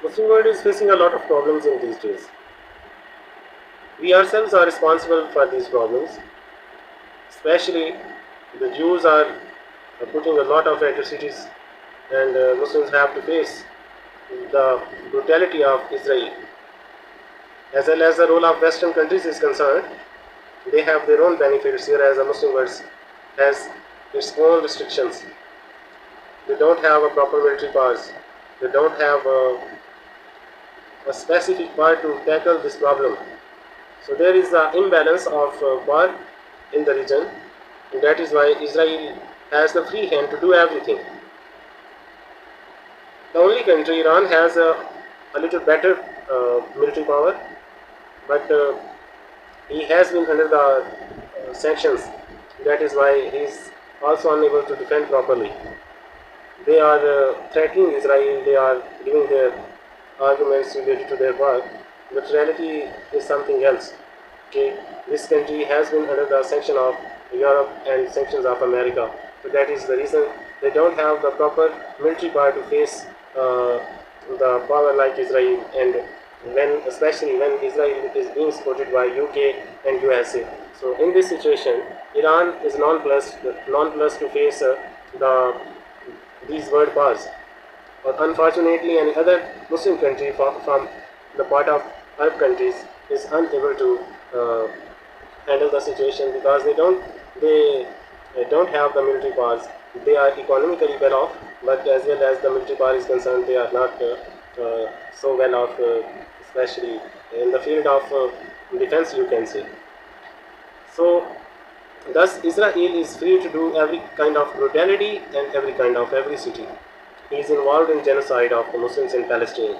Muslim world is facing a lot of problems in these days. We ourselves are responsible for these problems. Especially the Jews are putting a lot of atrocities, and Muslims have to face the brutality of Israel. As well as the role of Western countries is concerned, they have their own benefits, whereas the Muslim world has its own restrictions. They don't have a proper military powers. They don't have a specific power to tackle this problem. So there is an imbalance of power in the region, and that is why Israel has the free hand to do everything. The only country, Iran, has a little better military power, but he has been under the sanctions. That is why he is also unable to defend properly. They are threatening Israel, they are giving their arguments related to their work, but reality is something else. Okay, this country has been under the sanction of Europe and sanctions of America. So that is the reason they don't have the proper military power to face the power like Israel, and especially when Israel is being supported by UK and USA. So in this situation, Iran is nonplussed to face these world powers. But unfortunately, any other Muslim country from the part of Arab countries is unable to handle the situation because they don't have the military powers. They are economically well off, but as well as the military power is concerned, they are not so well off, especially in the field of defense, you can say. So, thus Israel is free to do every kind of brutality and every kind of atrocity. He is involved in genocide of the Muslims in Palestine.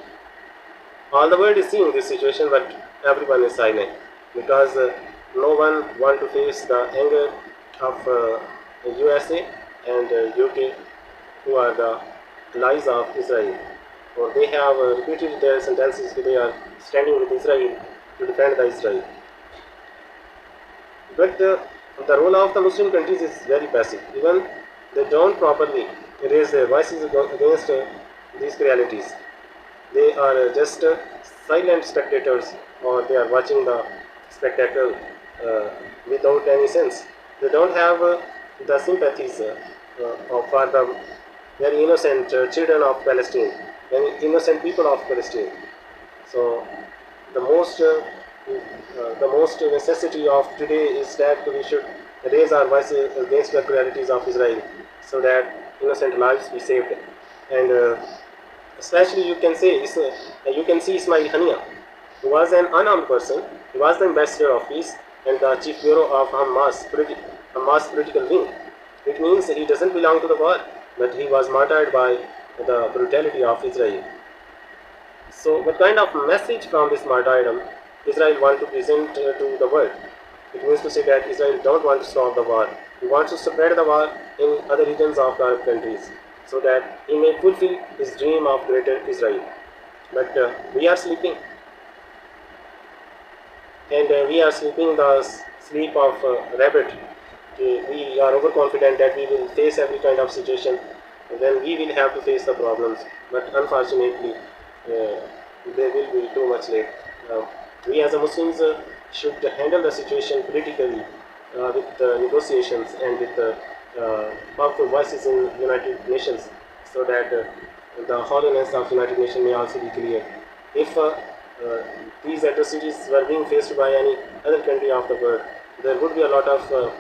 All the world is seeing this situation, but everyone is silent because no one wants to face the anger of USA and UK, who are the allies of Israel. Or they have repeated their sentences that they are standing with Israel to defend the Israel. But the role of the Muslim countries is very passive. Even they don't properly raise their voices against these realities. They are just silent spectators, or they are watching the spectacle without any sense. They don't have the sympathies for the very innocent children of Palestine, very innocent people of Palestine. So the most necessity of today is that we should raise our voices against the cruelties of Israel, so that innocent lives be saved. And especially you can see Ismail Hania, who was an unarmed person. He was the ambassador of peace and the chief bureau of Hamas political wing. It means he doesn't belong to the war, but he was martyred by the brutality of Israel. So what kind of message from this martyrdom Israel wants to present to the world? It means to say that Israel don't want to stop the war. He wants to spread the war in other regions of the Arab countries, so that he may fulfill his dream of greater Israel. But we are sleeping, and we are sleeping the sleep of a rabbit. We are overconfident that we will face every kind of situation, then we will have to face the problems. But unfortunately, they will be too much late. We as a Muslims should handle the situation politically with negotiations and with powerful voices in United Nations, so that the hollowness of United Nations may also be clear. If these atrocities were being faced by any other country of the world, there would be a lot of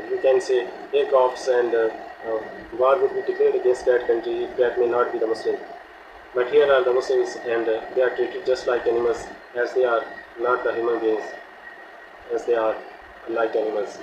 you can say aircrafts, and war would be declared against that country if that may not be the Muslim. But here are the Muslims, and they are treated just like animals, as they are not the human beings, as they are like animals.